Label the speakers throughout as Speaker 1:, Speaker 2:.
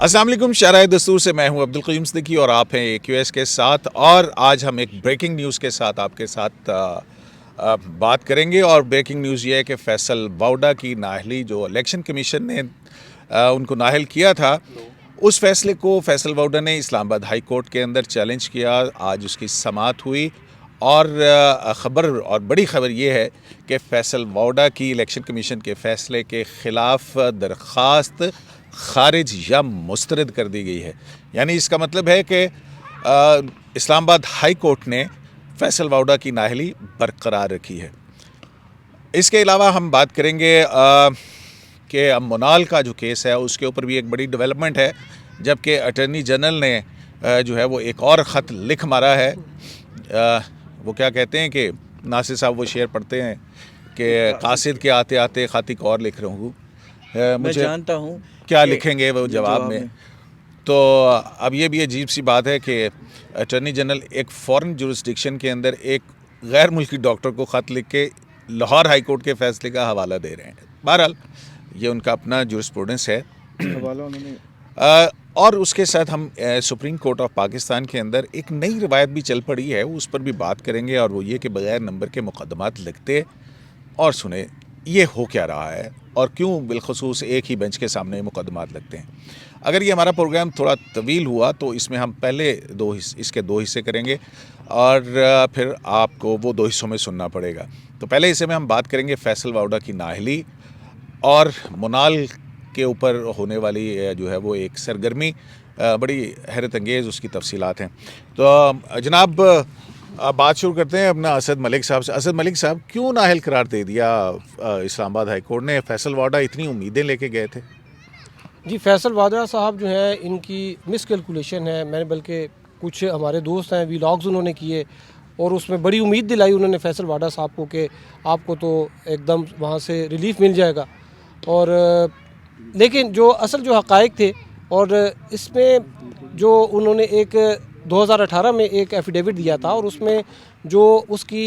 Speaker 1: अस्सलाम वालेकुम। शराय दस्तूर से मैं हूं अब्दुल क़य्यूम सिद्दीकी और आप हैं AQS के साथ। और आज हम एक ब्रेकिंग न्यूज़ के साथ आपके साथ बात करेंगे। और ब्रेकिंग न्यूज़ ये है कि फैसल वाउडा की नाअहली जो इलेक्शन कमीशन ने उनको नाअहल किया था, उस फैसले को फैसल वाउडा ने इस्लामाबाद हाई कोर्ट के अंदर चैलेंज किया। आज उसकी समाअत हुई और ख़बर और बड़ी ख़बर ये है कि फैसल वाउडा की इलेक्शन कमीशन के फ़ैसले के ख़िलाफ़ दरख्वास्त ख़ारिज या मुस्तरद कर दी गई है। यानी इसका मतलब है कि इस्लामाबाद हाई कोर्ट ने फैसल वाउडा की नाअहली बरकरार रखी है। इसके अलावा हम बात करेंगे कि मोनाल का जो केस है उसके ऊपर भी एक बड़ी डेवलपमेंट है, जबकि अटॉर्नी जनरल ने जो है वो एक और ख़त लिख मारा है। वो क्या कहते हैं कि नासिर साहब वो शेर पढ़ते हैं कि कासिद के आते आते ख़ातिक और लिख रहा हूँ,
Speaker 2: मैं जानता हूँ
Speaker 1: क्या लिखेंगे वो जवाब में। तो अब ये भी अजीब सी बात है कि अटॉर्नी जनरल एक फ़ॉरेन जुरिस्डिक्शन के अंदर एक गैर मुल्की डॉक्टर को ख़त लिख के लाहौर हाई कोर्ट के फ़ैसले का हवाला दे रहे हैं। बहरहाल ये उनका अपना जुरिस्प्रूडेंस है।
Speaker 2: हवाला उन्होंने
Speaker 1: और उसके साथ हम सुप्रीम कोर्ट ऑफ पाकिस्तान के अंदर एक नई रवायत भी चल पड़ी है, उस पर भी बात करेंगे। और वो ये कि बग़ैर नंबर के मुकदमात लगते और सुने ये हो क्या रहा है और क्यों बिलखसूस एक ही बेंच के सामने मुकदमात लगते हैं। अगर ये हमारा प्रोग्राम थोड़ा तवील हुआ तो इसमें हम पहले इसके दो हिस्से करेंगे और फिर आपको वो दो हिस्सों में सुनना पड़ेगा। तो पहले हिस्से में हम बात करेंगे फैसल वाउडा की नाअहली और मोनाल के ऊपर होने वाली जो है वो एक सरगर्मी, बड़ी हैरत अंगेज़ उसकी तफसीलात हैं। तो जनाब बात शुरू करते हैं अपना असद मलिक साहब से। असद मलिक साहब, क्यों नाअहल करार दे दिया इस्लामाबाद हाई कोर्ट ने? फैसल वाउडा इतनी उम्मीदें लेके गए थे।
Speaker 3: जी, फैसल वाउडा साहब जो है इनकी मिसकैलकुलेशन है। मैंने बल्कि कुछ हमारे दोस्त हैं वीलॉग्स उन्होंने किए और उसमें बड़ी उम्मीद दिलाई उन्होंने फैसल वाउडा साहब को कि आपको तो एकदम वहाँ से रिलीफ मिल जाएगा। और लेकिन जो असल जो हक़ाइक़ थे और इसमें जो उन्होंने एक 2018 में एक एफिडेविट दिया था और उसमें जो उसकी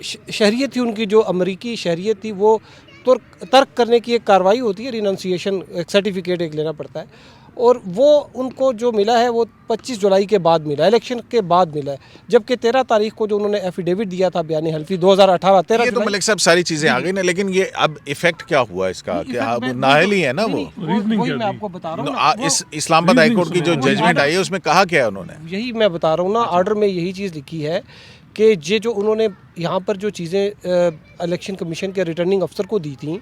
Speaker 3: शहरियत थी, उनकी जो अमरीकी शहरियत थी, वो तर्क करने की एक कार्रवाई होती है, रिनाउंसिएशन एक सर्टिफिकेट एक लेना पड़ता है। और वो उनको जो मिला है वो 25 जुलाई के बाद मिला, इलेक्शन के बाद मिला है। जबकि 13 तारीख को जो उन्होंने एफिडेविट दिया था बयान हल्फी 2018 13
Speaker 1: ये तो मलिक साहब सारी चीज़ें आ गई ना, लेकिन ये अब इफेक्ट क्या हुआ इसका? क्या नाअहली है ना वो?
Speaker 3: वही मैं आपको बता रहा हूँ।
Speaker 1: इस इस्लामाबाद हाई कोर्ट की जो जजमेंट आई है उसमें कहा क्या है उन्होंने?
Speaker 3: यही मैं बता रहा हूँ ना, ऑर्डर में यही चीज़ लिखी है कि ये जो उन्होंने यहाँ पर जो चीज़ें इलेक्शन कमीशन के रिटर्निंग अफसर को दी थी,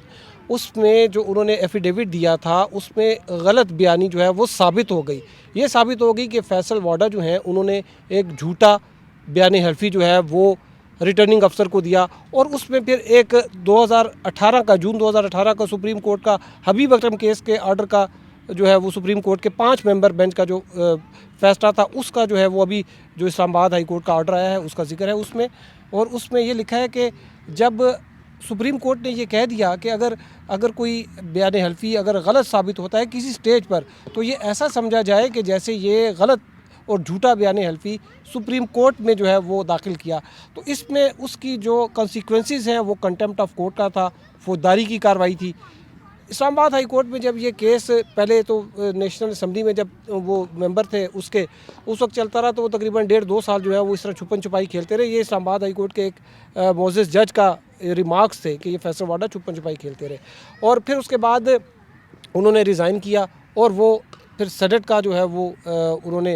Speaker 3: उसमें जो उन्होंने एफिडेविट दिया था उसमें गलत बयानी जो है वो साबित हो गई। ये साबित हो गई कि फैसल वाउडा जो हैं उन्होंने एक झूठा बयान हल्फी जो है वो रिटर्निंग अफसर को दिया। और उसमें फिर एक 2018 का जून 2018 का सुप्रीम कोर्ट का हबीब अकरम केस के ऑर्डर का जो है वो सुप्रीम कोर्ट के 5 मेंबर बेंच का जो फैसला था उसका जो है वो अभी जो इस्लामाबाद हाई कोर्ट का ऑर्डर आया है उसका जिक्र है उसमें। और उसमें ये लिखा है कि जब सुप्रीम कोर्ट ने ये कह दिया कि अगर कोई बयान हल्फी अगर गलत साबित होता है किसी स्टेज पर, तो ये ऐसा समझा जाए कि जैसे ये गलत और झूठा बयान हल्फी सुप्रीम कोर्ट में जो है वो दाखिल किया। तो इसमें उसकी जो कॉन्सिक्वेंसेस हैं वो कंटेम्प्ट ऑफ कोर्ट का था, फौजदारी की कार्रवाई थी। इस्लामाबाद हाई कोर्ट में जब ये केस पहले तो नेशनल असम्बली में जब वो मेंबर थे उसके उस वक्त चलता रहा, तो वो तकरीबन 1.5-2 साल जो है वो इस तरह छुपन छुपाई खेलते रहे। ये इस्लामाबाद हाई कोर्ट के एक मोअज़्ज़ज़ जज का रिमार्क्स थे कि ये फैसल वाउडा छुपन छुपाई खेलते रहे। और फिर उसके बाद उन्होंने रिज़ाइन किया और वो फिर सेनेट का जो है वो उन्होंने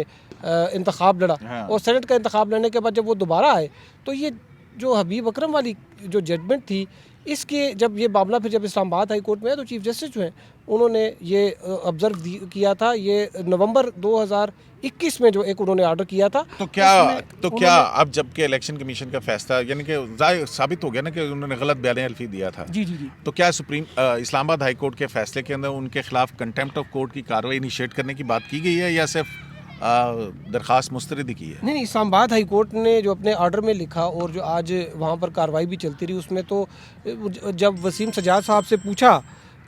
Speaker 3: इंतखाब लड़ा।
Speaker 1: हाँ।
Speaker 3: और सेनेट का इंतखाब लड़ने के बाद जब वो दोबारा आए तो ये जो हबीब अकरम वाली जो जजमेंट थी, इसके जब ये मामला फिर जब इस्लामाबाद हाई कोर्ट में है तो चीफ जस्टिस जो हैं उन्होंने ये ऑब्ज़र्व किया था, ये नवंबर 2021 में जो एक उन्होंने ऑर्डर किया था।
Speaker 1: तो क्या अब जबकि इलेक्शन कमीशन का फैसला यानी कि ज़ाहिर साबित हो गया ना कि उन्होंने गलत बयान हल्फी दिया था,
Speaker 3: जी जी जी
Speaker 1: तो क्या इस्लामाबाद हाई कोर्ट के फैसले के अंदर उनके खिलाफ कंटेम्प्ट ऑफ कोर्ट की कार्रवाई इनिशिएट करने की बात की गई है या सिर्फ दरख्वास्त मुस्तरद की है?
Speaker 3: नहीं, इस्लामाबाद हाई कोर्ट ने जो अपने ऑर्डर में लिखा और जो आज वहाँ पर कार्रवाई भी चलती रही, उसमें तो जब वसीम सजाद साहब से पूछा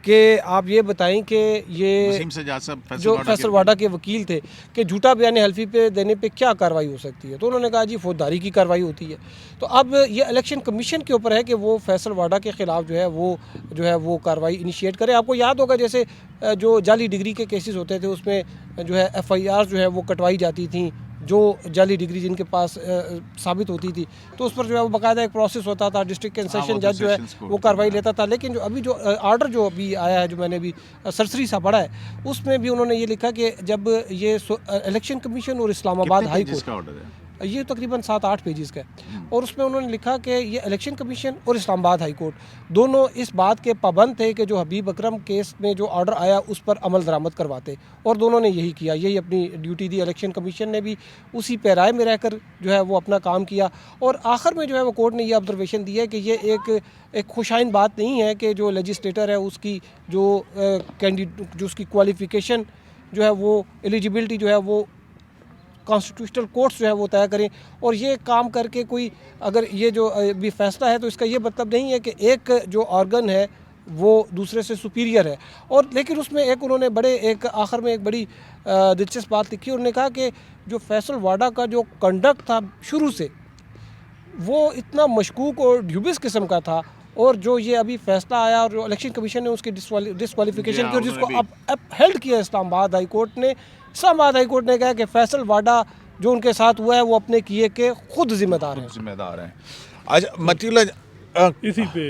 Speaker 3: कि आप ये बताएं कि ये
Speaker 1: वसीम सज्जाद साहब
Speaker 3: जो फैसल वाडा के वकील थे कि झूठा बयान हल्फी पे देने पे क्या कार्रवाई हो सकती है, तो उन्होंने कहा जी फौजदारी की कार्रवाई होती है। तो अब ये इलेक्शन कमीशन के ऊपर है कि वो फैसल वाडा के ख़िलाफ़ जो है वो कार्रवाई इनिशिएट करे। आपको याद होगा जैसे जो जाली डिग्री के केसेस होते थे उसमें जो है FIR जो है वो कटवाई जाती थी, जो जाली डिग्री जिनके पास साबित होती थी, तो उस पर जो है वो बाकायदा एक प्रोसेस होता था, डिस्ट्रिक्ट एंड सेशन जज जो है वो कार्रवाई लेता था। लेकिन जो अभी जो आर्डर जो अभी आया है, जो मैंने अभी सरसरी सा पढ़ा है, उसमें भी उन्होंने ये लिखा कि जब ये इलेक्शन कमीशन और इस्लामाबाद हाई कोर्ट,
Speaker 1: ऑर्डर है
Speaker 3: ये तकरीबन 7-8 पेजेस का है, और उसमें उन्होंने लिखा कि ये इलेक्शन कमीशन और इस्लामाबाद हाई कोर्ट दोनों इस बात के पाबंद थे कि जो हबीब अकरम केस में जो ऑर्डर आया उस पर अमल दरामद करवाते, और दोनों ने यही किया, यही अपनी ड्यूटी दी। इलेक्शन कमीशन ने भी उसी पैराए में रहकर जो है वो अपना काम किया, और आखिर में जो है वो कोर्ट ने ये ऑब्जर्वेशन दी है कि ये एक खुशाइन बात नहीं है कि जो लेजिस्लेटर है उसकी जो कैंडिडेट जो उसकी क्वालिफ़िकेशन जो है वो एलिजिबिलिटी जो है वो कॉन्स्टिट्यूशनल कोर्ट्स जो है वो तय करें, और ये काम करके कोई अगर ये जो भी फैसला है तो इसका ये मतलब नहीं है कि एक जो ऑर्गन है वो दूसरे से सुपीरियर है। और लेकिन उसमें एक उन्होंने एक आखिर में एक बड़ी दिलचस्प बात लिखी, उन्होंने कहा कि जो फैसल वाडा का जो कंडक्ट था शुरू से वो इतना मशकूक और ड्यूबिस किस्म का था, और जो ये अभी फैसला आया और जो इलेक्शन कमीशन ने उसकी डिस्क्वालिफिकेशन की और जिसको अब हेल्ड किया इस्लामाबाद हाई कोर्ट ने, इस्लामाबाद हाई कोर्ट ने कहा कि फैसल वाडा जो उनके साथ हुआ है वो अपने किए के खुद जिम्मेदार हैं।
Speaker 1: आज मतलब
Speaker 4: इसी पे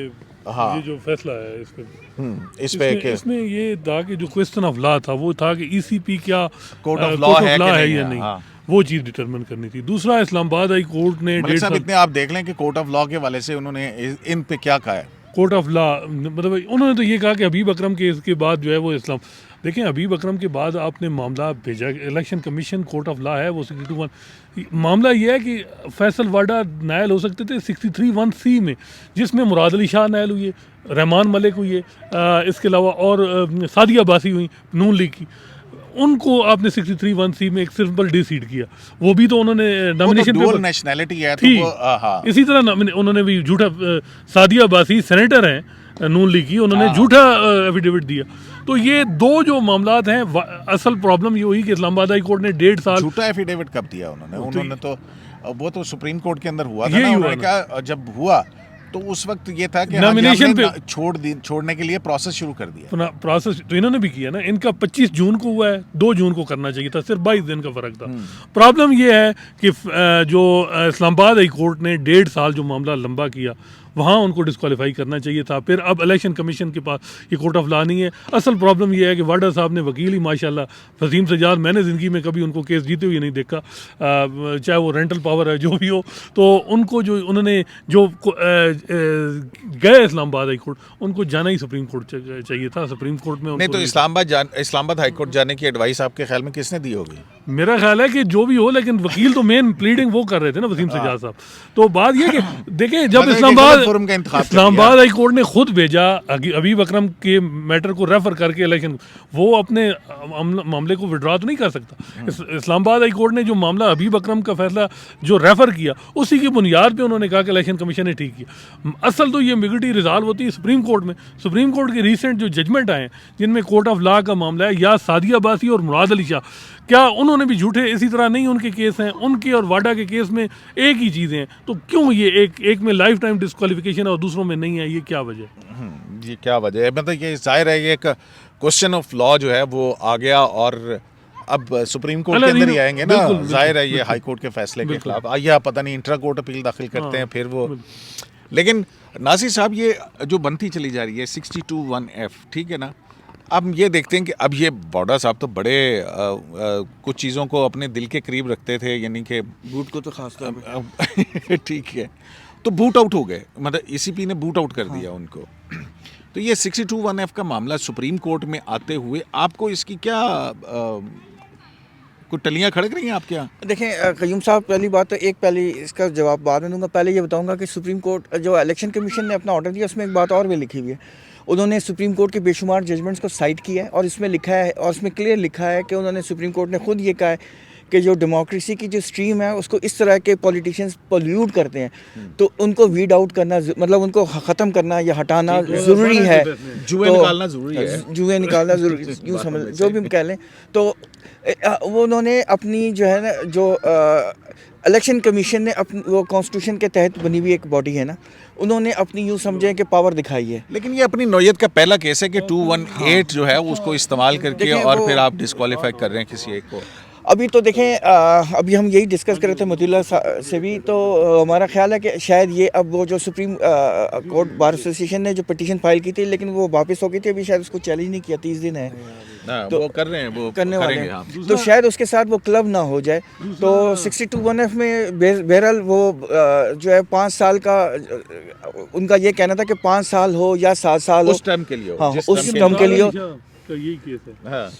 Speaker 1: हाँ
Speaker 4: ये जो फैसला है इस पे
Speaker 1: इस पे
Speaker 4: इसमें ये था कि जो क्वेश्चन ऑफ लॉ था वो था कि ECP क्या
Speaker 1: कोर्ट ऑफ लॉ है
Speaker 4: या नहीं, वो चीज़ डिटरमिन करनी थी। दूसरा इस्लामाबाद हाई कोर्ट ने
Speaker 1: मलिक साहब इतने आप देख लें कि कोर्ट ऑफ लॉ के वाले से उन्होंने इन पे क्या कहा है।
Speaker 4: कोर्ट ऑफ लॉ मतलब उन्होंने तो ये कहा कि हबीब अकरम केस के बाद जो है वो इस्लाम, देखें हबीब अकरम के बाद आपने मामला भेजा, election commission court of law है वो 62(1) मामला ये है कि फैसल वाडा नायल हो सकते थे 63(1)(c) में, जिसमें मुराद अली शाह नायल हुई है, रहमान मलिक हुई है, इसके अलावा और सादिया बासी हुई नून लीग की, उनको आपने 63(1)(c) में एक सिंपल डी सीट किया, वो भी तो उन्होंने नॉमिनेशन
Speaker 1: पे नेशनैलिटी है
Speaker 4: थी। इसी तरह उन्होंने भी झूठा, सादिया बासी सेनेटर हैं नून लीग की, उन्होंने झूठा एफिडेविट दिया। तो ये दो जो मामलात हैं, असल प्रॉब्लम ये हुई कि इस्लामाबाद हाई कोर्ट ने 1.5 साल
Speaker 1: झूठा एफिडेविट कब दिया उन्होंने तो वो तो सुप्रीम कोर्ट के अंदर हुआ था ना, उन्होंने कहा जब हुआ तो उस वक्त ये था कि
Speaker 4: नॉमिनेशन पे
Speaker 1: छोड़ने के लिए प्रोसेस शुरू कर दिया।
Speaker 4: प्रोसेस तो इन्होंने भी किया ना, इनका 25 जून को हुआ है, 2 जून को करना चाहिए था, सिर्फ 22 दिन का फर्क था। प्रॉब्लम ये है कि जो इस्लामाबाद हाई कोर्ट ने 1.5 साल जो मामला लंबा किया, वहाँ उनको डिस्क्वालीफाई करना चाहिए था। फिर अब इलेक्शन कमीशन के पास ये कोर्ट ऑफ लॉ नहीं है। असल प्रॉब्लम ये है कि वाडा साहब ने वकील ही माशाल्लाह, वसीम सज्जाद मैंने ज़िंदगी में कभी उनको केस जीते हुए नहीं देखा, चाहे वो रेंटल पावर है जो भी हो, तो उनको जो उन्होंने जो गए इस्लामाबाद हाई कोर्ट, उनको जाना ही सुप्रीम कोर्ट चाहिए था। सुप्रीम कोर्ट में
Speaker 1: नहीं तो इस्लामाबाद हाई कोर्ट जाने की एडवाइस आपके ख्याल में किसने दी होगी?
Speaker 4: मेरा ख्याल है कि जो भी हो, लेकिन वकील तो मेन प्लीडिंग वो कर रहे थे ना, वसीम सज्जाद साहब। तो बात ये कि देखें, जब इस्लामाबाद हाई कोर्ट ने खुद भेजा हबीब अकरम के मैटर को रेफर करके इलेक्शन, वो अपने मामले को विड्रॉ तो नहीं कर सकता। इस्लामाबाद हाई कोर्ट ने जो मामला हबीब अकरम का फैसला जो रेफर किया, उसी की बुनियाद पे उन्होंने कहा कि इलेक्शन कमीशन ने ठीक किया। असल तो ये मिगटी रिजॉल्व होती है सुप्रीम कोर्ट में। सुप्रीम कोर्ट के रिसेंट जो जजमेंट आए जिनमें कोर्ट ऑफ लॉ का मामला है, या सादिया बासी और मुराद अली शाह, क्या उन्होंने भी झूठे इसी तरह नहीं उनके केस हैं, उनके और वाडा के केस में एक ही चीज़ें हैं, तो क्यों ये एक में लाइफ टाइम डिस्क्वालिफिकेशन है और दूसरों में नहीं है? ये क्या वजह?
Speaker 1: ये क्या वजह है? मतलब ये जाहिर है, ये एक क्वेश्चन ऑफ लॉ जो है वो आ गया, और अब सुप्रीम कोर्ट के अंदर ही आएंगे ना, जाहिर है ये हाई कोर्ट के फैसले के खिलाफ आइए, पता नहीं इंट्रा कोर्ट अपील दाखिल करते हैं फिर वो। लेकिन नासिर साहब, ये जो बनती चली जा रही है 62(1)(f), ठीक है ना, अब ये देखते हैं कि अब ये वाडा साहब तो बड़े कुछ चीज़ों को अपने दिल के करीब रखते थे, यानी कि
Speaker 2: बूट को तो खास तौर
Speaker 1: ठीक है, तो बूट आउट हो गए, मतलब ECP ने बूट आउट कर दिया उनको। तो ये 62(1)(f) का मामला सुप्रीम कोर्ट में आते हुए आपको इसकी क्या कुछ टलियाँ खड़क रही हैं आपके यहाँ?
Speaker 2: देखें क़य्यूम साहब, पहली बात तो पहले इसका जवाब बाद में दूंगा। पहले ये बताऊंगा कि सुप्रीम कोर्ट जो इलेक्शन कमीशन ने अपना ऑर्डर दिया, उसमें एक बात और भी लिखी हुई है। उन्होंने सुप्रीम कोर्ट के बेशुमार जजमेंट्स को साइट किया है, और इसमें लिखा है, और इसमें क्लियर लिखा है कि उन्होंने सुप्रीम कोर्ट ने खुद ये कहा है कि जो डेमोक्रेसी की जो स्ट्रीम है उसको इस तरह के पॉलिटिशियंस पोल्यूट करते हैं, तो उनको वीड आउट करना, मतलब उनको ख़त्म करना या हटाना ज़रूरी है।
Speaker 1: जुए निकालना ज़रूरी है,
Speaker 2: जुए निकालना ज़रूरी, यूँ समझ, जो भी कह लें। तो वो उन्होंने अपनी जो है ना, जो इलेक्शन कमीशन ने अपनी, वो कॉन्स्टिट्यूशन के तहत बनी हुई एक बॉडी है ना, उन्होंने अपनी यूँ समझें कि पावर दिखाई है।
Speaker 1: लेकिन ये अपनी नौयत का पहला केस है कि 218 जो है उसको इस्तेमाल करके
Speaker 2: देखिए,
Speaker 1: और
Speaker 2: वो-
Speaker 1: फिर आप डिस्क्वालीफाई कर रहे हैं किसी एक को।
Speaker 2: अभी तो देखें, अभी हम यही डिस्कस कर रहे थे मतीउल्लाह से भी, तो हमारा ख्याल है कि शायद ये अब वो जो सुप्रीम कोर्ट बार एसोसिएशन ने जो पिटीशन फाइल की थी, लेकिन वो वापस हो गई थी, अभी शायद उसको चैलेंज नहीं किया, 30 दिन है
Speaker 1: तो वो कर रहे हैं, वो
Speaker 2: करने वाले
Speaker 1: करेंगे,
Speaker 2: हैं।
Speaker 1: हाँ।
Speaker 2: तो शायद उसके साथ वो क्लब ना हो जाए। तो 62(1)(f) में बहरहाल वो जो है 5 साल का, उनका ये कहना था कि 5 साल हो या 7 साल हो,
Speaker 1: उस टर्म के लिए हो,
Speaker 2: हाँ,
Speaker 1: जिस
Speaker 2: उस टर्म के लिए हो।
Speaker 4: का यही केस है।
Speaker 1: हाँ।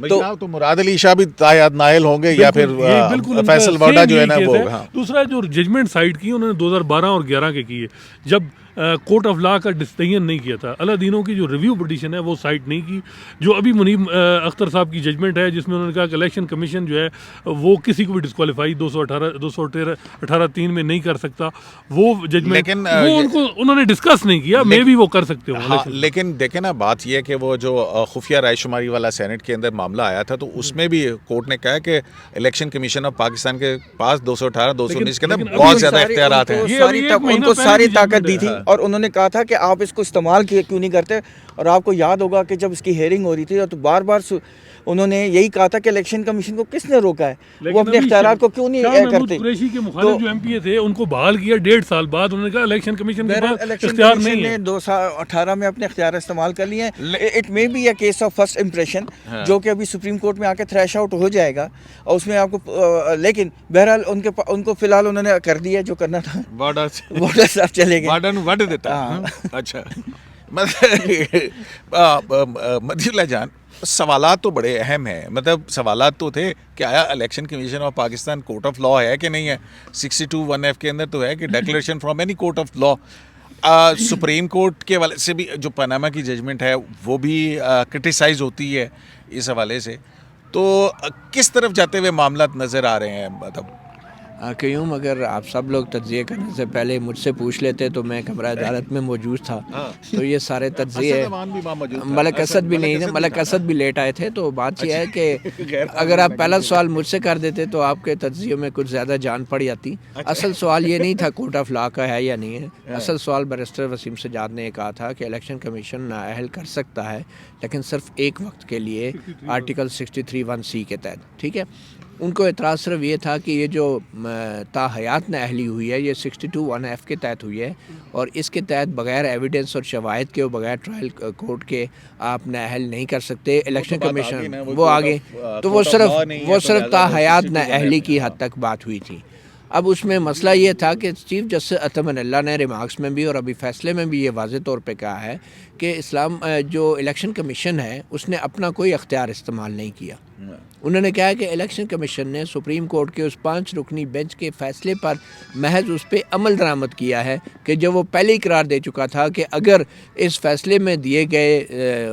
Speaker 1: तो मुराद अली शाह भी तायाद नायल होंगे या फिर
Speaker 4: ये बिल्कुल उनका
Speaker 1: फैसल वाडा
Speaker 4: same
Speaker 1: जो है
Speaker 4: यही
Speaker 1: ना
Speaker 4: केस
Speaker 1: वो,
Speaker 4: है।
Speaker 1: हाँ।
Speaker 4: दूसरा जो जजमेंट साइड की उन्होंने 2012 और 11 के की है, जब कोर्ट ऑफ लॉ का डिसीजन नहीं किया था। अलादीनों की जो रिव्यू पिटीशन है वो साइड नहीं की। जो अभी मुनीब अख्तर साहब की जजमेंट है जिसमें उन्होंने कहा कि इलेक्शन कमीशन जो है वो किसी को भी डिस्क्वालीफाई 218(3) में नहीं कर सकता, वो जजमेंट
Speaker 1: लेकिन,
Speaker 4: वो उनको उन्होंने डिस्कस नहीं किया। मे भी वो कर सकते हो
Speaker 1: हाँ,
Speaker 4: election।
Speaker 1: लेकिन देखें ना, बात यह है कि वो जो खुफिया रायशुमारी वाला सेनेट के अंदर मामला आया था, तो उसमें भी कोर्ट ने कहा कि इलेक्शन कमीशन ऑफ पाकिस्तान के पास 218, 219 के अंदर
Speaker 4: लेकिन
Speaker 1: बहुत
Speaker 4: अभी
Speaker 1: ज्यादा
Speaker 2: सारी-
Speaker 1: इख्तियारात हैं।
Speaker 2: उनको
Speaker 4: ये
Speaker 2: सारी
Speaker 4: अभी एक
Speaker 2: ताकत-
Speaker 4: महीना
Speaker 2: उनको
Speaker 4: पहले
Speaker 2: सारी
Speaker 4: की
Speaker 2: ताकत
Speaker 4: जजमेंट
Speaker 2: दी थी,
Speaker 1: है।
Speaker 2: और उन्होंने कहा था कि आप इसको इस्तेमाल क्यों नहीं करते। और आपको याद होगा कि जब इसकी हेयरिंग हो रही थी तो बार बार उन्होंने यही कहा था कि इलेक्शन कमीशन को किसने रोका है, वो अपने इख्तियारात को क्यों नहीं करते।
Speaker 4: कुरैशी के मुखालिफ जो एमपीए थे उनको बहाल किया 1.5 साल बाद। उन्होंने कहा इलेक्शन कमीशन के
Speaker 2: बहरहाल
Speaker 4: पास
Speaker 2: इलेक्शन
Speaker 4: इख्तियार
Speaker 2: कमीशन
Speaker 4: नहीं
Speaker 2: ने
Speaker 4: है।
Speaker 2: 2018 में अपने इख्तियार इस्तेमाल कर लिए हैं। It may be a case of first impression, जो कि अभी सुप्रीम कोर्ट में आके थ्रैश आउट हो जाएगा, और उसमें आपको लेकिन बहरहाल उनको फिलहाल उन्होंने कर दिया जो करना था।
Speaker 1: बॉर्डर
Speaker 2: बॉर्डर साहब चले गए।
Speaker 1: वार्डन वट देता है।
Speaker 2: हाँ।
Speaker 1: अच्छा, मदीउल्लाह जान, सवालात तो बड़े अहम हैं। मतलब सवालात तो थे कि आया election commission of Pakistan court of law है कि नहीं है। 62(1)(f) के अंदर तो है कि declaration from any court of law. Supreme court के हवाले से भी जो पनामा की जजमेंट है वो भी क्रिटिसाइज होती है इस हवाले से। तो किस तरफ जाते हुए मामला नज़र आ रहे हैं? मतलब
Speaker 5: क्यों, अगर आप सब लोग तज्ज़िये करने से पहले मुझसे पूछ लेते तो मैं कमरा अदालत में मौजूद था। तो ये सारे तज्ज़िये, मलक असद भी नहीं थे, मलक असद भी लेट आए थे। तो बात यह है कि अगर आप पहला सवाल मुझसे कर देते तो आपके तज्ज़ियों में कुछ ज़्यादा जान पड़ जाती। असल सवाल ये नहीं था कोर्ट ऑफ लॉ का है या नहीं है। असल सवाल बैरिस्टर वसीम सजाद ने कहा था कि इलेक्शन कमीशन नाअहल कर सकता है, लेकिन सिर्फ एक वक्त के लिए, आर्टिकल 63(1)(c) के तहत। ठीक है, उनको एतराज़ सिर्फ ये था कि ये जो ताहयात नाअहली हुई है ये 62(1)(f) के तहत हुई है, और इसके तहत बगैर एविडेंस और शवाहिद के और बगैर ट्रायल कोर्ट के आप नाअहल नहीं कर सकते। इलेक्शन कमीशन वो आगे, तो वो सिर्फ ताहयात नाअहली की हद तक बात हुई थी। अब उसमें मसला ये था कि चीफ जस्टिस अतमनल्ला ने रिमार्क्स में भी और अभी फैसले में भी ये वाज़े तौर पे कहा है कि इस्लाम जो इलेक्शन कमीशन है उसने अपना कोई अख्तियार इस्तेमाल नहीं किया। उन्होंने कहा कि इलेक्शन कमीशन ने सुप्रीम कोर्ट के उस 5 रुकनी बेंच के फैसले पर महज उस पर अमल दरामद किया है कि जो वो पहले ही करार दे चुका था कि अगर इस फैसले में दिए गए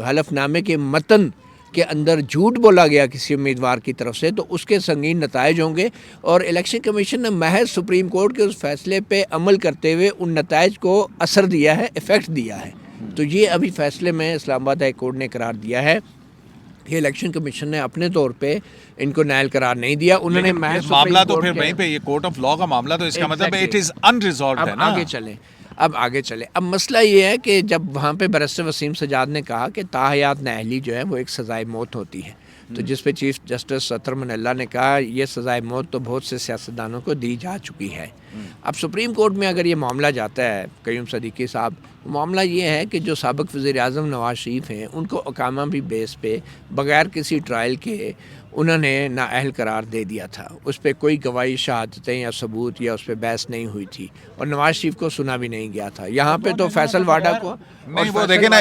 Speaker 5: हलफनामे के मतन के अंदर झूठ बोला गया किसी उम्मीदवार की तरफ से तो उसके संगीन नताइज होंगे। और इलेक्शन कमीशन ने महज सुप्रीम कोर्ट के उस फैसले पे अमल करते हुए उन नताइज को असर दिया है, इफ़ेक्ट दिया है। तो ये अभी फैसले में इस्लामाबाद हाई कोर्ट ने करार दिया है कि इलेक्शन कमीशन ने अपने तौर पे इनको नायल करार नहीं दिया। उन्होंने महज
Speaker 1: मामला तो फिर वहीं पे, ये कोर्ट ऑफ लॉ का मामला, तो इसका मतलब इट इज़ अनरिजॉल्व्ड है ना।
Speaker 5: आगे चले। अब मसला ये है कि जब वहाँ पे बैरिस्टर वसीम सजाद ने कहा कि ताहयात नाअहली जो है वो एक सज़ाए मौत होती है, तो जिस पे चीफ जस्टिस अतमनल्ला ने कहा ये सज़ाए मौत तो बहुत से सियासतदानों को दी जा चुकी है। अब सुप्रीम कोर्ट में अगर ये मामला जाता है क़य्यूम सदीकी साहब, मामला ये है कि जो साबिक़ वज़ीर-ए-आज़म नवाज़ शरीफ हैं उनको अकामा भी बेस पे बग़ैर किसी ट्रायल के उन्होंने नाअहल करार दे दिया था। उस पर कोई गवाही, शहादतें या सबूत या उस पर बहस नहीं हुई थी, और नवाज शरीफ को सुना भी नहीं गया था। यहाँ पे तो फैसल वाडा को
Speaker 1: नहीं, वो देखे ना,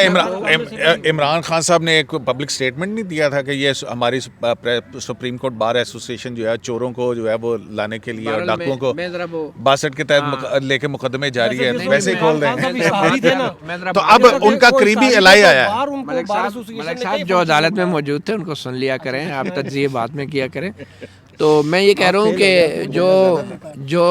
Speaker 1: इमरान खान साहब ने एक पब्लिक स्टेटमेंट नहीं दिया था कि ये हमारी सुप्रीम कोर्ट बार एसोसिएशन जो है चोरों को जो है वो लाने के लिए और डाकुओं को 62 के तहत लेके मुकदमे जारी है, वैसे ही खोल देंगे। तो अब उनका करीबी एलाई आया है।
Speaker 5: मलिक साहब जो अदालत में मौजूद थे उनको सुन लिया करें। आप तज्जिए तज्जिए बाद में किया करें। तो मैं ये कह रहा हूँ कि जो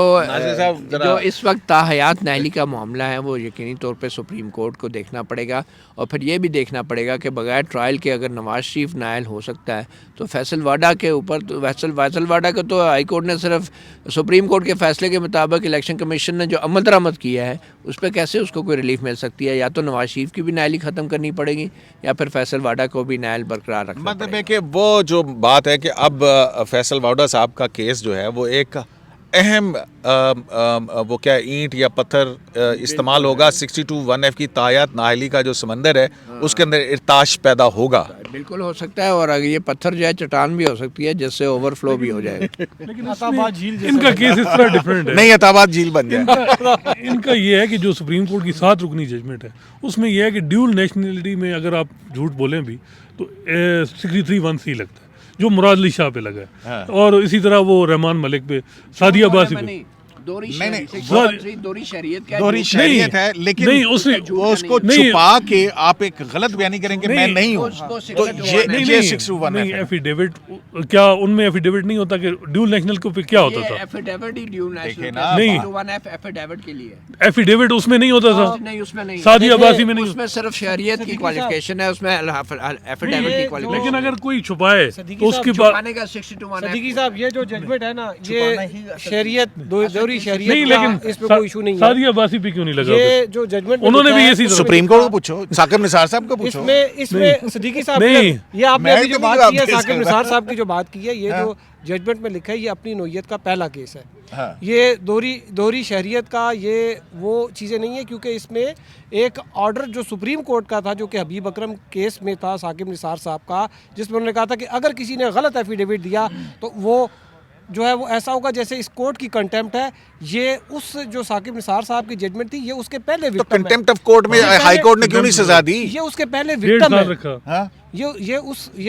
Speaker 5: इस वक्त ताहयात नाअहली का मामला है वो यकीनी तौर पे सुप्रीम कोर्ट को देखना पड़ेगा, और फिर ये भी देखना पड़ेगा कि बगैर ट्रायल के अगर नवाज शरीफ नाअहल हो सकता है तो फैसल वाडा के ऊपर तो फैसल वाडा को तो हाई कोर्ट ने सिर्फ सुप्रीम कोर्ट के फैसले के मुताबिक इलेक्शन कमीशन ने जो अमल दरामद किया है उस पर कैसे उसको कोई रिलीफ मिल सकती है। या तो नवाज शरीफ की भी नाअहली ख़त्म करनी पड़ेगी या फिर फैसल वाडा को भी नाअहल बरकरार रखना
Speaker 1: मतलब है कि वो जो बात है कि अब फैसल वाडा साहब का केस जो है वो एक अहम वो क्या ईंट या पत्थर इस्तेमाल होगा 62(1)(f) की तायात नाअहली का जो समंदर है उसके अंदर इर्ताश पैदा होगा।
Speaker 5: बिल्कुल हो सकता है, और अगर ये पत्थर जो है चट्टान भी हो सकती है जिससे ओवरफ्लो भी हो जाएगा।
Speaker 4: लेकिन इनका केस इस तरह डिफरेंट है,
Speaker 1: नहीं अताबाद झील बन जाए।
Speaker 4: इनका ये है कि जो सुप्रीम कोर्ट की 7 रुकनी जजमेंट है उसमें यह है कि ड्यूल नेशनलिटी में अगर आप झूठ बोलें भी तो 63(1)(c) लगता है जो मुराद अली शाह पे लगा है।
Speaker 1: हाँ।
Speaker 4: और इसी तरह वो रहमान मलिक पे, सादिया अब्बासी पे।
Speaker 5: दोहरी
Speaker 1: दोहरी शरीयत है, लेकिन
Speaker 4: नहीं, उसने
Speaker 1: वो उसको
Speaker 4: नहीं,
Speaker 1: छुपा के आप एक गलत बयानी करेंगे मैं नहीं हूँ तो ये 61
Speaker 4: नहीं
Speaker 1: है।
Speaker 4: एफिडेविट क्या उनमें एफिडेविट नहीं होता कि ड्यूल नेशनल के ऊपर क्या होता था?
Speaker 5: एफिडेविट ही ड्यूल
Speaker 1: देखिए
Speaker 5: नेशनल
Speaker 1: ना,
Speaker 4: नहीं।
Speaker 5: 1F एफिडेविट के लिए
Speaker 4: एफिडेविट उसमें नहीं होता था,
Speaker 5: नहीं, उसमें नहीं,
Speaker 4: सादिया अब्बासी में नहीं।
Speaker 5: उसमें सिर्फ शरीयत की क्वालिफिकेशन है, उसमें एफिडेविट की क्वालिफिकेशन।
Speaker 4: लेकिन अगर कोई छुपाए
Speaker 3: सदीकी
Speaker 4: तो उसके
Speaker 3: साहब
Speaker 4: बाद
Speaker 5: छुपाने का 62
Speaker 3: सदीकी साहब ये जो जजमेंट है ना ये शरीयत दोहरी शरीयत
Speaker 4: नहीं,
Speaker 3: का
Speaker 4: लेकिन
Speaker 3: इसमें कोई इशू नहीं है।
Speaker 4: सादिया अब्बासी पे क्यों नहीं लगा?
Speaker 3: ये जो जजमेंट
Speaker 4: उन्होंने भी इसी तरह
Speaker 1: सुप्रीम कोर्ट को पूछो, साकिब निसार साहब को पूछो।
Speaker 3: इसमें सदीकी साहब
Speaker 4: नहीं।
Speaker 3: ये आपने
Speaker 1: मैं
Speaker 3: अभी जो
Speaker 1: तो
Speaker 3: बात
Speaker 1: नहीं
Speaker 3: की है
Speaker 1: बात
Speaker 3: साकिब
Speaker 1: कर
Speaker 3: निसार
Speaker 1: रहा।
Speaker 3: साहब की जो बात की है ये जो जजमेंट में लिखा है ये अपनी नौयत का पहला केस है।
Speaker 1: हाँ।
Speaker 3: ये दोहरी शहरियत का ये वो चीज़ें नहीं है, क्योंकि इसमें एक ऑर्डर जो सुप्रीम कोर्ट का था जो कि हबीब अकरम केस में था साकिब निसार साहब का, जिसमें उन्होंने कहा था कि अगर किसी ने गलत एफिडेविट दिया तो वो जो है वो ऐसा होगा जैसे इस कोर्ट की कंटेम्प्ट है। ये उस जो साकिब निसार साहब की जजमेंट थी ये उसके पहले
Speaker 1: तो
Speaker 3: विक्टिम है।
Speaker 1: कंटेम्प्ट ऑफ कोर्ट में हाई कोर्ट ने क्यों नहीं सजा दी?
Speaker 3: ये उसके पहले
Speaker 4: 1.5
Speaker 3: विक्टिम
Speaker 4: साल
Speaker 3: है।
Speaker 4: रखा।
Speaker 1: हाँ?
Speaker 3: ये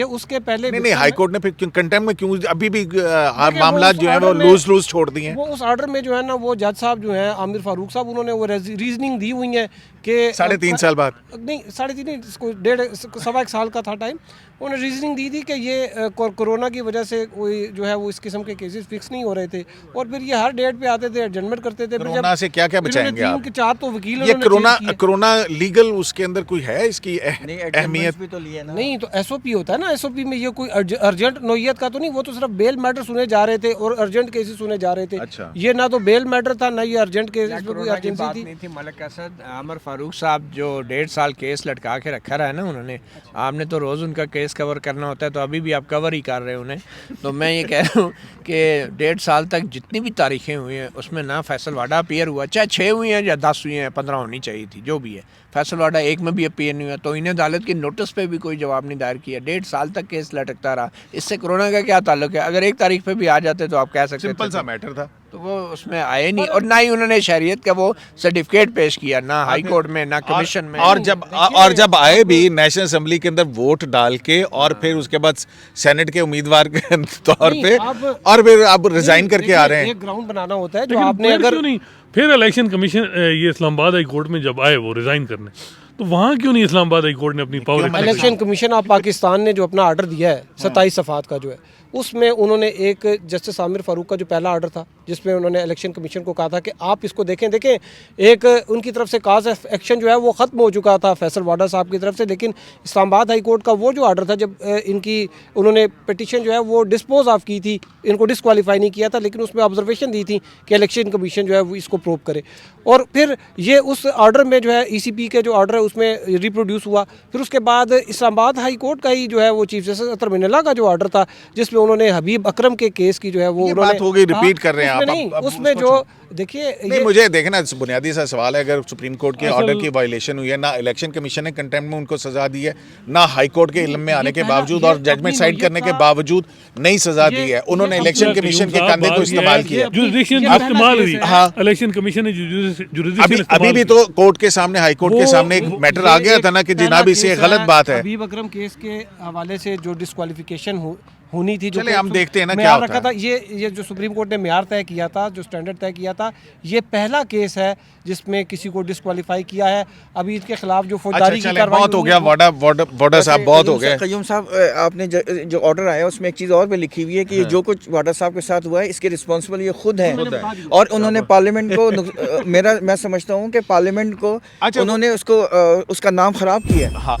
Speaker 3: उसके पहले
Speaker 1: नहीं
Speaker 3: victim
Speaker 1: हाई
Speaker 3: है।
Speaker 1: कोर्ट ने फिर कंटेम्प्ट में क्यों अभी भी
Speaker 3: देखिए,
Speaker 1: मामला
Speaker 3: उस
Speaker 1: जो है वो
Speaker 3: order में-
Speaker 1: लूज छोड़ दिए हैं।
Speaker 3: वो उस ऑर्डर में जो है ना वो जज साहब जो हैं आमिर फारूक साहब उन्होंने वो रीजनिंग दी हुई है कि
Speaker 1: 3.5 साल बाद
Speaker 3: नहीं 3.5 नहीं, इसको 1.5 साल का था टाइम। उन्होंने रीजनिंग दी थी कि ये कोरोना की वजह से कोई जो है वो इस किस्म के केसेस फिक्स नहीं हो रहे थे, और फिर ये हर डेट पे आते थे, एडजमेंट करते थे। फिर जब
Speaker 1: कोरोना से क्या-क्या
Speaker 3: इन्होंने
Speaker 1: बचाएंगे
Speaker 3: 3
Speaker 1: आप?
Speaker 3: के 4 तो वकील
Speaker 1: ये
Speaker 3: उन्होंने
Speaker 1: कोरोना लीगल उसके अंदर कोई है इसकी अहमियत?
Speaker 2: भी तो लिए ना।
Speaker 3: नहीं तो एसओपी होता है ना, एसओपी में ये कोई अर्जेंट नोयत का तो नहीं, वो तो सिर्फ बेल मैटर सुने जा रहे थे और अर्जेंट केसेस सुने जा रहे थे।
Speaker 1: अच्छा।
Speaker 3: ये ना तो बेल मैटर था ना ये अर्जेंट केस, इसमें कोई
Speaker 5: कोरोना की
Speaker 3: अर्जेंसी
Speaker 5: बात
Speaker 3: थी।
Speaker 5: नहीं थी। मलिक असद आमिर फारूक साहब जो 1.5 साल केस लटका के रखा रहा है ना उन्होंने, आपने तो रोज़ उनका केस कवर करना होता है तो अभी भी आप कवर ही कर रहे हैं उन्हें। तो मैं ये कह रहा हूँ कि 1.5 साल तक जितनी भी तारीखें हुई हैं उसमें ना फैसल वाडा अपीयर हुआ, चाहे 6 हुई हैं या 10 हुई हैं, 15 होनी चाहिए थी, जो भी है। फैसल वाडा एक में भी अपीयर नहीं हुआ, तो इन्हें अदालत की नोटिस पे भी कोई जवाब नहीं दायर किया। 1.5 साल तक केस लटकता रहा। इससे कोरोना का क्या ताल्लुक है? अगर एक तारीख पे भी आ जाते तो आप कह सकते
Speaker 1: सिंपल
Speaker 5: थे
Speaker 1: सा मैटर था।
Speaker 5: तो वो उसमें आए नहीं, और ना ही उन्होंने शरीयत का वो सर्टिफिकेट पेश किया, ना हाई कोर्ट में ना कमीशन में।
Speaker 1: और जब आए भी नेशनल असेंबली के अंदर वोट डाल के और फिर उसके बाद सेनेट के उम्मीदवार के तौर
Speaker 3: नहीं,
Speaker 1: पे
Speaker 3: अब-
Speaker 1: और फिर अब रिजाइन करके आ रहे हैं।
Speaker 3: एक ग्राउंड बनाना होता है जो
Speaker 4: लेकिन
Speaker 3: आपने
Speaker 4: फिर
Speaker 3: अगर
Speaker 4: क्यों नहीं फिर इलेक्शन कमीशन ये इस्लामाबाद हाई कोर्ट में जब आए वो रिजाइन करने, तो वहाँ क्यों नहीं इस्लामाबाद हाई कोर्ट ने अपनी power?
Speaker 3: Election commission of Pakistan ने जो अपना ऑर्डर दिया है 27 सफ़ात का जो है, उसमें उन्होंने एक जस्टिस आमिर फारूक का जो पहला ऑर्डर था जिसमें उन्होंने इलेक्शन कमीशन को कहा था कि आप इसको देखें एक उनकी तरफ से काज ऑफ एक्शन जो है वो ख़त्म हो चुका था फैसल वाडा साहब की तरफ से, लेकिन इस्लामाबाद हाई कोर्ट का वो जो ऑर्डर था जब इनकी उन्होंने पिटिशन जो है वो डिस्पोज ऑफ की थी, इनको डिस्क्वालीफाई नहीं किया था, लेकिन उसमें ऑब्जर्वेशन दी थी कि इलेक्शन कमीशन जो है वो इसको प्रूव करे। और फिर ये उस ऑर्डर में जो है ECP के जो ऑर्डर है उसमें रिप्रोड्यूस हुआ। फिर उसके बाद इस्लामाबाद हाई कोर्ट का ही जो है वो चीफ जस्टिस अतर मिनल्ला का जो ऑर्डर था जिसमें उन्होंने हबीब अकरम के केस की जो है वो
Speaker 1: ये
Speaker 3: उन्होंने
Speaker 1: बात हो गई, रिपीट कर रहे हैं
Speaker 3: उसमें
Speaker 1: आप,
Speaker 3: नहीं,
Speaker 1: अब
Speaker 3: उसमें
Speaker 1: उसको
Speaker 3: जो देखिए
Speaker 1: नहीं,
Speaker 3: ये
Speaker 1: मुझे देखना बुनियादी सा सवाल है, अगर सुप्रीम कोर्ट के ऑर्डर की वायलेशन हुई है, ना इलेक्शन कमीशन ने कंटेम्प्ट में उनको सजा दी है, ना हाई कोर्ट के इल्म में आने के बावजूद और जजमेंट साइड करने के बावजूद नई सजा दी है। उन्होंने इलेक्शन कमीशन के कंधे को इस्तेमाल किया।
Speaker 4: जुरिडिक्शन
Speaker 3: ये
Speaker 4: इस्तेमाल हुई।
Speaker 1: हाँ।
Speaker 4: इलेक्शन कमीशन ने जुरिडिक्शन
Speaker 1: अभी भी तो कोर्ट के सामने हाई कोर्ट के सामने एक मैटर आ गया था ना कि जनाब इसे गलत बात है।
Speaker 3: हबीब अकरम केस के हवाले से जो डिस्क्वालिफिकेशन होनी थी। जो
Speaker 1: चले
Speaker 3: कि
Speaker 1: हम देखते हैं ना क्या
Speaker 3: म्यार
Speaker 1: होता
Speaker 3: रखा
Speaker 1: है।
Speaker 3: था। ये जो सुप्रीम कोर्ट ने म्यार तय किया था, जो स्टैंडर्ड तय किया था, ये पहला केस है जिसमें किसी को डिस्क्वालीफाई किया है। अभी इसके खिलाफ जो
Speaker 1: अच्छा
Speaker 3: फौजदारी की
Speaker 1: चले
Speaker 3: कार्रवाई
Speaker 1: बहुत हो
Speaker 3: हुई
Speaker 1: गया,
Speaker 3: है,
Speaker 1: वाडा साहब बहुत हो गए।
Speaker 2: कयूम साहब आपने जो ऑर्डर आया उसमें एक चीज़ और भी लिखी हुई है कि ये जो कुछ वाडा साहब के साथ हुआ है इसके रिस्पॉन्सिबल ये खुद हैं और उन्होंने पार्लियामेंट को मैं समझता हूँ कि पार्लियामेंट को
Speaker 1: अच्छा,
Speaker 2: उन्होंने उसका नाम खराब किया है।
Speaker 1: हाँ